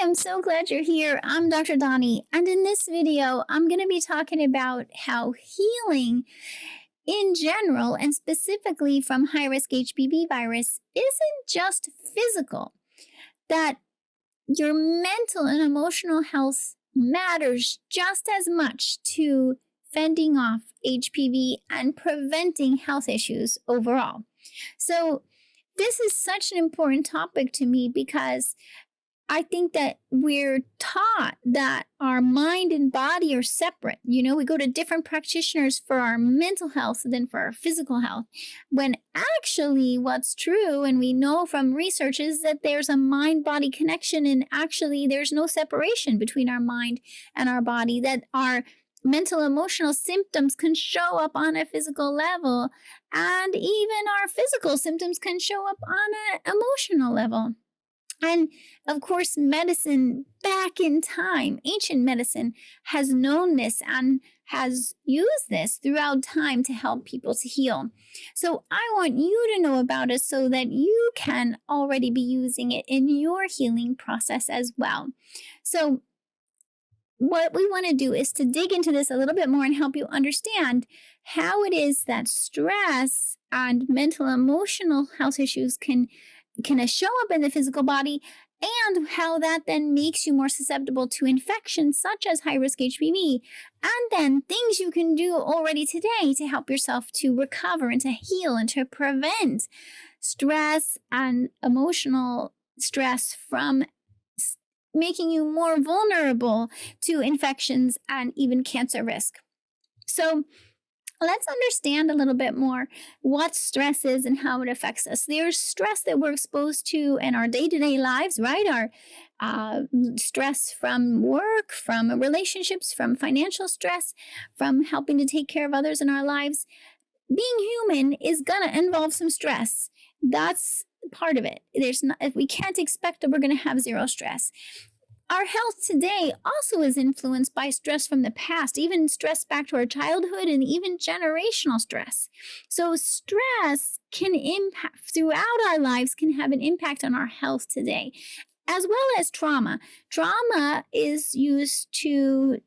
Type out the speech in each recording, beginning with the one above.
I'm so glad you're here. I'm Dr. Donnie, and in this video, I'm going to be talking about how healing in general, and specifically from high-risk HPV virus, isn't just physical, that your mental and emotional health matters just as much to fending off HPV and preventing health issues overall. So this is such an important topic to me because I think that we're taught that our mind and body are separate. You know, we go to different practitioners for our mental health than for our physical health. When actually what's true, and we know from research, is that there's a mind-body connection, and actually there's no separation between our mind and our body, that our mental emotional symptoms can show up on a physical level, and even our physical symptoms can show up on an emotional level. And of course, medicine back in time, ancient medicine, has known this and has used this throughout time to help people to heal. So I want you to know about it so that you can already be using it in your healing process as well. So what we want to do is to dig into this a little bit more and help you understand how it is that stress and mental emotional health issues can show up in the physical body, and how that then makes you more susceptible to infections such as high-risk HPV, and then things you can do already today to help yourself to recover and to heal and to prevent stress and emotional stress from making you more vulnerable to infections and even cancer risk. So let's understand a little bit more what stress is and how it affects us. There's stress that we're exposed to in our day-to-day lives, right? Our stress from work, from relationships, from financial stress, from helping to take care of others in our lives. Being human is going to involve some stress. That's part of it. We can't expect that we're going to have zero stress. Our health today also is influenced by stress from the past, even stress back to our childhood and even generational stress. So stress can impact throughout our lives, can have an impact on our health today, as well as trauma. Trauma is used to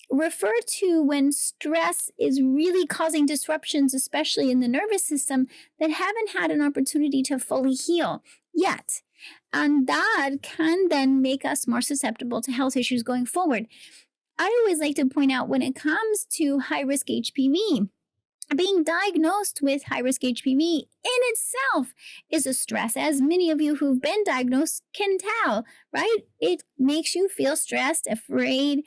refer to when stress is really causing disruptions, especially in the nervous system, that haven't had an opportunity to fully heal yet. And that can then make us more susceptible to health issues going forward. I always like to point out, when it comes to high-risk HPV, being diagnosed with high-risk HPV in itself is a stress, as many of you who've been diagnosed can tell, right? It makes you feel stressed, afraid,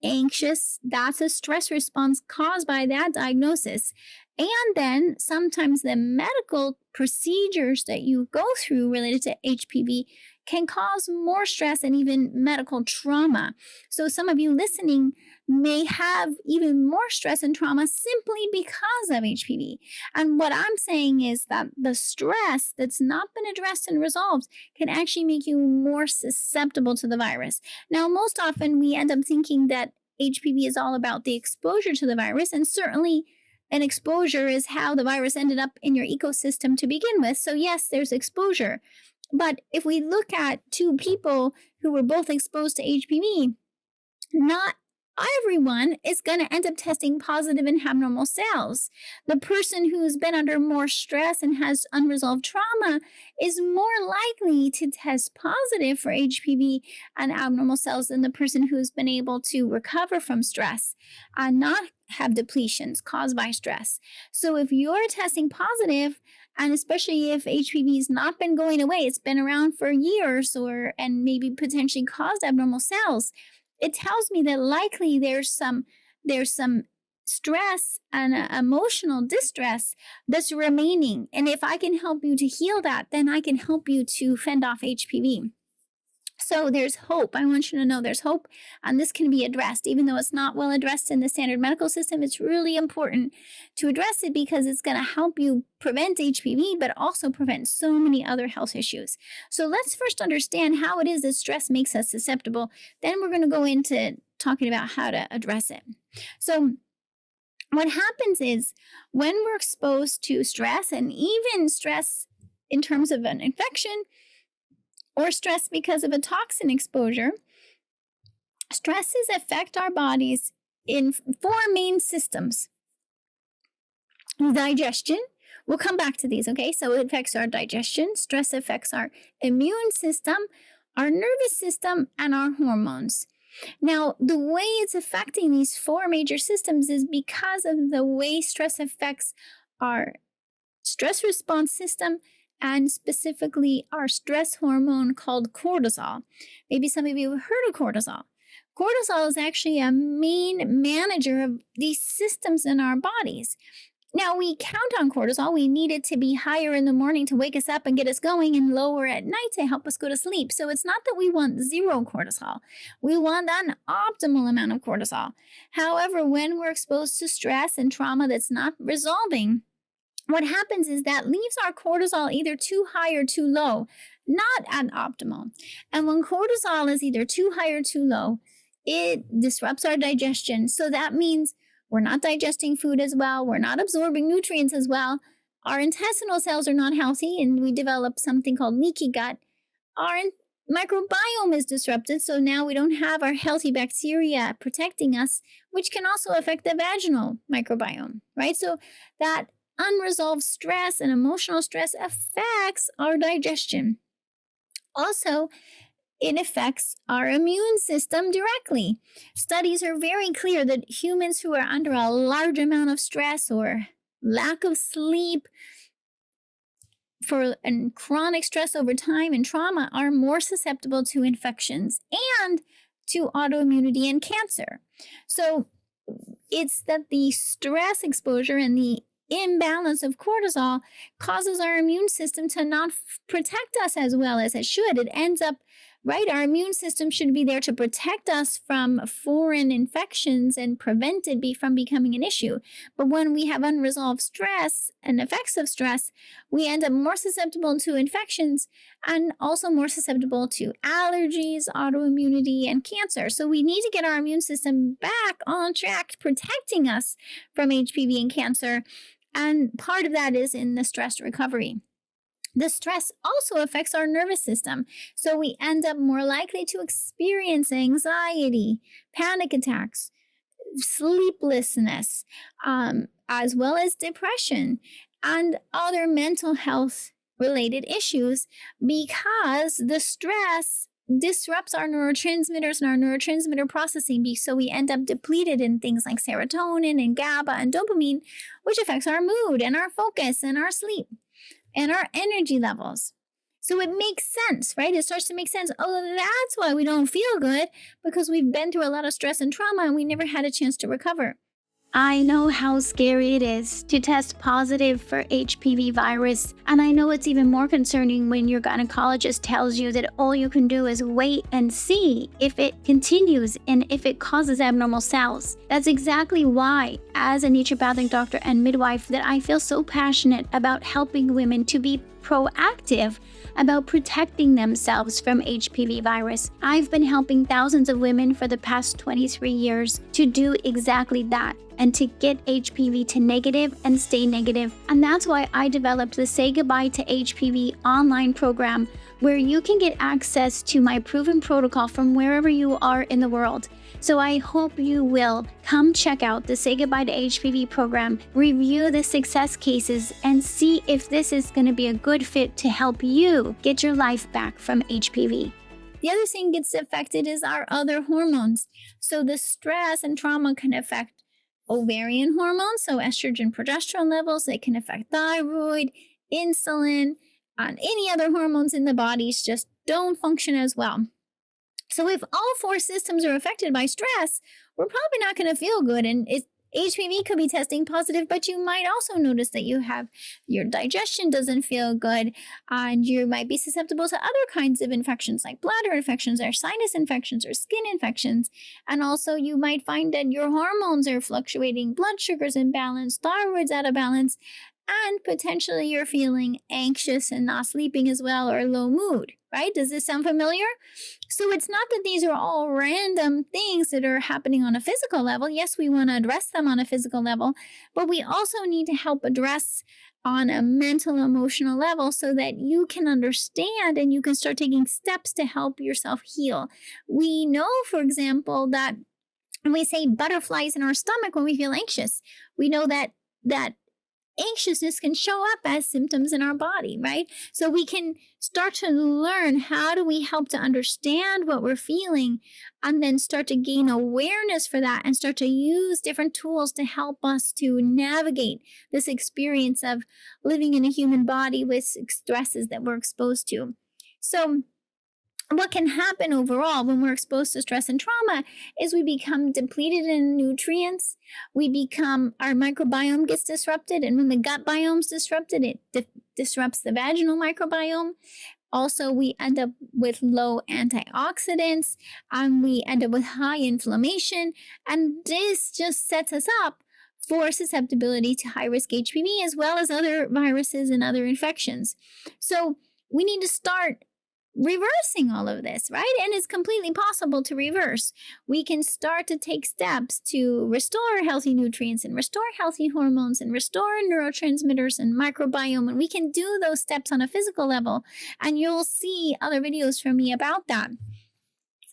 anxious. That's a stress response caused by that diagnosis. And then sometimes the medical procedures that you go through related to HPV can cause more stress and even medical trauma. So some of you listening may have even more stress and trauma simply because of HPV. And what I'm saying is that the stress that's not been addressed and resolved can actually make you more susceptible to the virus. Now, most often we end up thinking that HPV is all about the exposure to the virus, and certainly an exposure is how the virus ended up in your ecosystem to begin with. So yes, there's exposure. But if we look at two people who were both exposed to HPV, not everyone is going to end up testing positive and have normal cells. The person who's been under more stress and has unresolved trauma is more likely to test positive for HPV and abnormal cells than the person who's been able to recover from stress and not have depletions caused by stress. So if you're testing positive, and especially if HPV has not been going away, it's been around for years and maybe potentially caused abnormal cells, it tells me that likely there's some stress and emotional distress that's remaining. And if I can help you to heal that, then I can help you to fend off HPV. So there's hope. I want you to know there's hope, and this can be addressed. Even though it's not well addressed in the standard medical system, it's really important to address it because it's going to help you prevent HPV, but also prevent so many other health issues. So let's first understand how it is that stress makes us susceptible. Then we're going to go into talking about how to address it. So what happens is when we're exposed to stress, and even stress in terms of an infection, or stress because of a toxin exposure, stresses affect our bodies in four main systems. Digestion, we'll come back to these, okay? So it affects our digestion, stress affects our immune system, our nervous system, and our hormones. Now, the way it's affecting these four major systems is because of the way stress affects our stress response system, and specifically our stress hormone called cortisol. Maybe some of you have heard of cortisol. Cortisol is actually a main manager of these systems in our bodies. Now, we count on cortisol. We need it to be higher in the morning to wake us up and get us going, and lower at night to help us go to sleep. So it's not that we want zero cortisol. We want an optimal amount of cortisol. However, when we're exposed to stress and trauma that's not resolving, what happens is that leaves our cortisol either too high or too low, not at optimal. And when cortisol is either too high or too low, it disrupts our digestion. So that means we're not digesting food as well. We're not absorbing nutrients as well. Our intestinal cells are not healthy, and we develop something called leaky gut. Our microbiome is disrupted, so now we don't have our healthy bacteria protecting us, which can also affect the vaginal microbiome, right? So that unresolved stress and emotional stress affects our digestion. Also, it affects our immune system directly. Studies are very clear that humans who are under a large amount of stress or lack of sleep and chronic stress over time and trauma are more susceptible to infections and to autoimmunity and cancer. So it's that the stress exposure and the imbalance of cortisol causes our immune system to not protect us as well as it should. It ends up, right? Our immune system should be there to protect us from foreign infections and prevent it from becoming an issue. But when we have unresolved stress and effects of stress, we end up more susceptible to infections and also more susceptible to allergies, autoimmunity, and cancer. So we need to get our immune system back on track, protecting us from HPV and cancer. And part of that is in the stress recovery. The stress also affects our nervous system, so we end up more likely to experience anxiety, panic attacks, sleeplessness, as well as depression and other mental health related issues, because the stress disrupts our neurotransmitters and our neurotransmitter processing, so we end up depleted in things like serotonin and GABA and dopamine, which affects our mood and our focus and our sleep and our energy levels. So it makes sense, right? It starts to make sense. Oh, that's why we don't feel good, because we've been through a lot of stress and trauma and we never had a chance to recover. I know how scary it is to test positive for HPV virus, and I know it's even more concerning when your gynecologist tells you that all you can do is wait and see if it continues and if it causes abnormal cells. That's exactly why, as a naturopathic doctor and midwife, that I feel so passionate about helping women to be proactive about protecting themselves from HPV virus. I've been helping thousands of women for the past 23 years to do exactly that, and to get HPV to negative and stay negative. And that's why I developed the Say Goodbye to HPV online program, where you can get access to my proven protocol from wherever you are in the world. So I hope you will come check out the Say Goodbye to HPV program, review the success cases, and see if this is going to be a good fit to help you get your life back from HPV. The other thing gets affected is our other hormones. So the stress and trauma can affect ovarian hormones, so estrogen, progesterone levels. They can affect thyroid, insulin, and any other hormones in the bodies just don't function as well. So if all four systems are affected by stress, we're probably not going to feel good. And HPV could be testing positive, but you might also notice that your digestion doesn't feel good, and you might be susceptible to other kinds of infections like bladder infections or sinus infections or skin infections. And also you might find that your hormones are fluctuating, blood sugar's imbalanced, thyroid's out of balance, and potentially you're feeling anxious and not sleeping as well, or low mood, right? Does this sound familiar? So it's not that these are all random things that are happening on a physical level. Yes, we want to address them on a physical level, but we also need to help address on a mental, emotional level so that you can understand and you can start taking steps to help yourself heal. We know, for example, that when we say butterflies in our stomach when we feel anxious, we know that anxiousness can show up as symptoms in our body, right? So we can start to learn how do we help to understand what we're feeling and then start to gain awareness for that and start to use different tools to help us to navigate this experience of living in a human body with stresses that we're exposed to. So what can happen overall when we're exposed to stress and trauma is we become depleted in nutrients. Our microbiome gets disrupted. And when the gut biome's disrupted, it disrupts the vaginal microbiome. Also, we end up with low antioxidants and we end up with high inflammation. And this just sets us up for susceptibility to high-risk HPV as well as other viruses and other infections. So we need to start reversing all of this, right? And it's completely possible to reverse. We can start to take steps to restore healthy nutrients and restore healthy hormones and restore neurotransmitters and microbiome. And we can do those steps on a physical level. And you'll see other videos from me about that.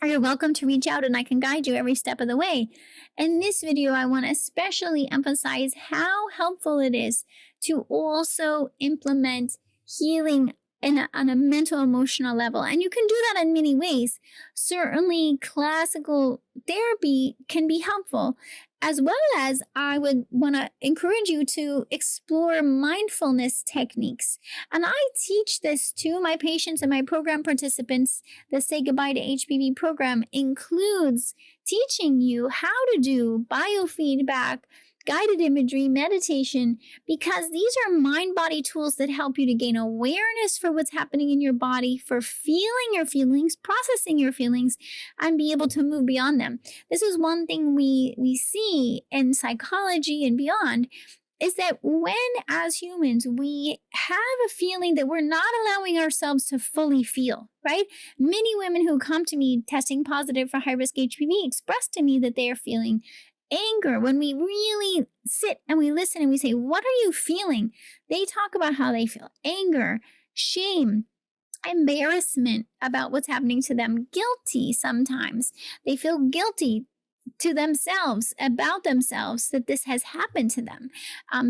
You're welcome to reach out and I can guide you every step of the way. In this video, I want to especially emphasize how helpful it is to also implement healing on a mental, emotional level. And you can do that in many ways. Certainly, classical therapy can be helpful, as well as I would want to encourage you to explore mindfulness techniques. And I teach this to my patients and my program participants. The Say Goodbye to HPV program includes teaching you how to do biofeedback, guided imagery, meditation, because these are mind-body tools that help you to gain awareness for what's happening in your body, for feeling your feelings, processing your feelings, and be able to move beyond them. This is one thing we see in psychology and beyond, is that when, as humans, we have a feeling that we're not allowing ourselves to fully feel, right? Many women who come to me testing positive for high-risk HPV express to me that they are feeling anger. When we really sit and we listen and we say, what are you feeling? They talk about how they feel anger, shame, embarrassment about what's happening to them, guilty sometimes. They feel guilty to themselves, about themselves, that this has happened to them.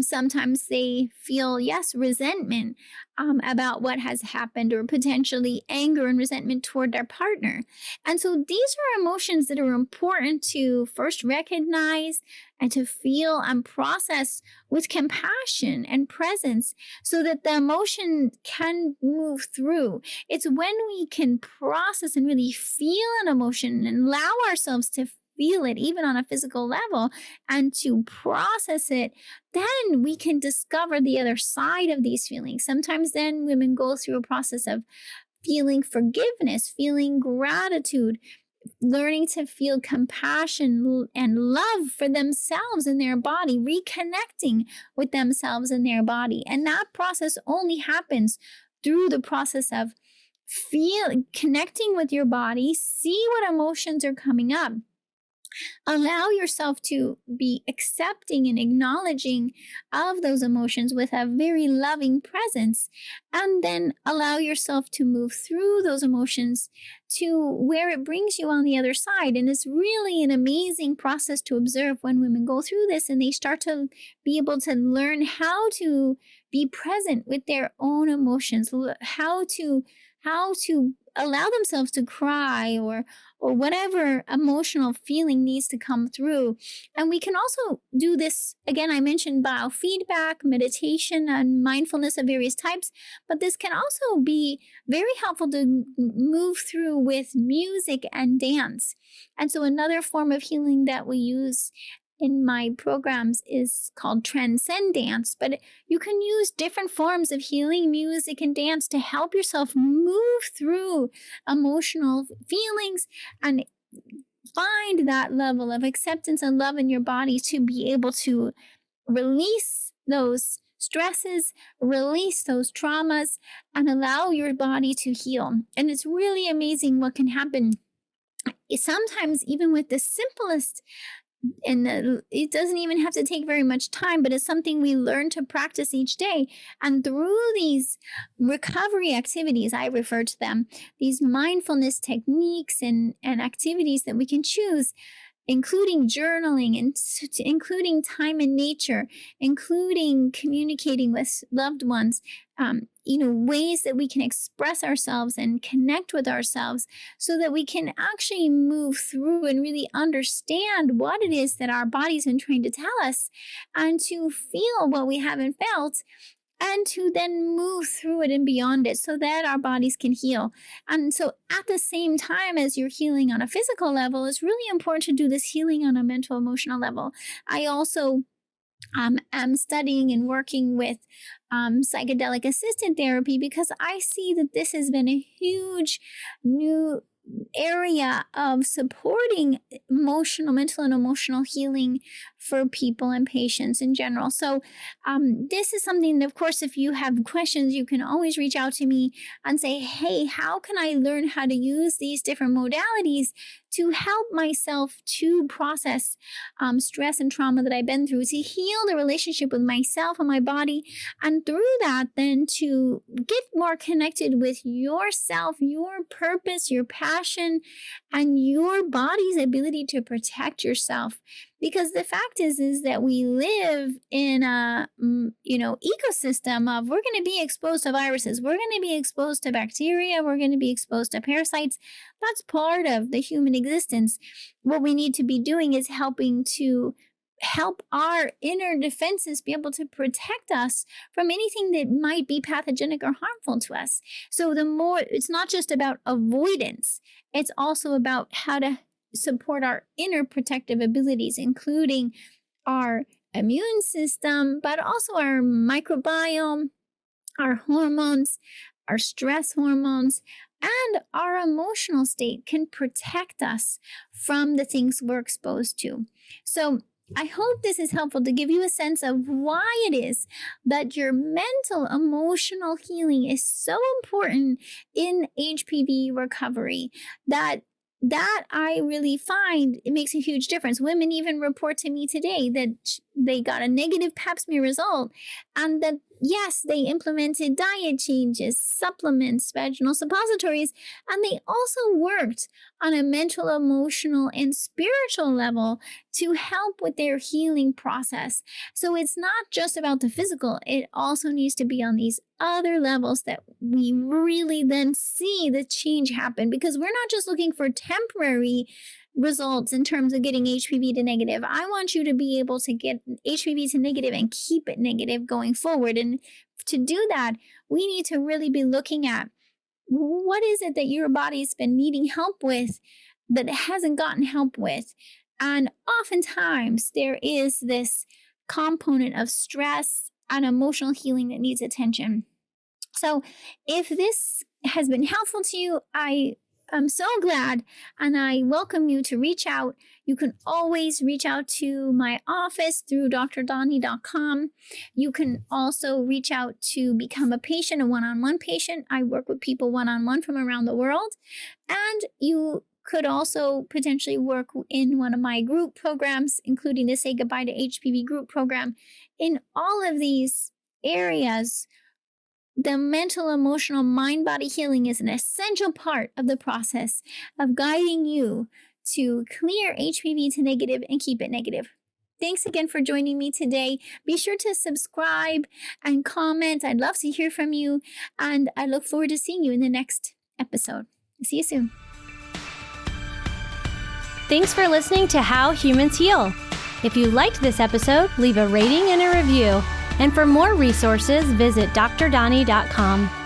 Sometimes they feel, resentment about what has happened, or potentially anger and resentment toward their partner. And so these are emotions that are important to first recognize and to feel and process with compassion and presence so that the emotion can move through. It's when we can process and really feel an emotion and allow ourselves to feel it even on a physical level and to process it, then we can discover the other side of these feelings. Sometimes then women go through a process of feeling forgiveness, feeling gratitude, learning to feel compassion and love for themselves and their body, reconnecting with themselves and their body. And that process only happens through the process of connecting with your body, see what emotions are coming up. Allow yourself to be accepting and acknowledging of those emotions with a very loving presence, and then allow yourself to move through those emotions to where it brings you on the other side. And it's really an amazing process to observe when women go through this and they start to be able to learn how to be present with their own emotions, how to allow themselves to cry or whatever emotional feeling needs to come through. And we can also do this, again, I mentioned biofeedback, meditation, and mindfulness of various types, but this can also be very helpful to move through with music and dance. And so another form of healing that we use in my programs is called transcend dance, but you can use different forms of healing, music and dance, to help yourself move through emotional feelings and find that level of acceptance and love in your body to be able to release those stresses, release those traumas, and allow your body to heal. And it's really amazing what can happen. Sometimes, even with the simplest, it doesn't even have to take very much time, but it's something we learn to practice each day. And through these recovery activities, I refer to them, these mindfulness techniques and activities that we can choose, including journaling and including time in nature, including communicating with loved ones, ways that we can express ourselves and connect with ourselves so that we can actually move through and really understand what it is that our body's been trying to tell us, and to feel what we haven't felt, and to then move through it and beyond it so that our bodies can heal. And so at the same time as you're healing on a physical level, it's really important to do this healing on a mental, emotional level. I also am studying and working with psychedelic assisted therapy, because I see that this has been a huge new area of supporting mental and emotional healing for people and patients in general. So this is something that, of course, if you have questions, you can always reach out to me and say, hey, how can I learn how to use these different modalities to help myself to process stress and trauma that I've been through, to heal the relationship with myself and my body, and through that, then to get more connected with yourself, your purpose, your passion, and your body's ability to protect yourself. Because the fact is that we live in a, ecosystem of, we're going to be exposed to viruses, we're going to be exposed to bacteria, we're going to be exposed to parasites. That's part of the human existence. What we need to be doing is helping to help our inner defenses be able to protect us from anything that might be pathogenic or harmful to us. So it's not just about avoidance, it's also about how to support our inner protective abilities, including our immune system, but also our microbiome, our hormones, our stress hormones, and our emotional state can protect us from the things we're exposed to. So I hope this is helpful to give you a sense of why it is that your mental, emotional healing is so important in HPV recovery, that I really find it makes a huge difference. Women even report to me today that they got a negative pap smear result, and that, yes, they implemented diet changes, supplements, vaginal suppositories, and they also worked on a mental, emotional, and spiritual level to help with their healing process. So it's not just about the physical, it also needs to be on these other levels that we really then see the change happen, because we're not just looking for temporary results in terms of getting HPV to negative. I want you to be able to get HPV to negative and keep it negative going forward. And to do that, we need to really be looking at, what is it that your body's been needing help with that it hasn't gotten help with? And oftentimes there is this component of stress and emotional healing that needs attention. So if this has been helpful to you, I'm so glad, and I welcome you to reach out. You can always reach out to my office through drdani.com. You can also reach out to become a patient, a one-on-one patient. I work with people one-on-one from around the world. And you could also potentially work in one of my group programs, including the Say Goodbye to HPV group program. In all of these areas, the mental, emotional, mind-body healing is an essential part of the process of guiding you to clear HPV to negative and keep it negative. Thanks again for joining me today. Be sure to subscribe and comment. I'd love to hear from you, and I look forward to seeing you in the next episode. See you soon. Thanks for listening to How Humans Heal. If you liked this episode, leave a rating and a review. And for more resources, visit drdani.com.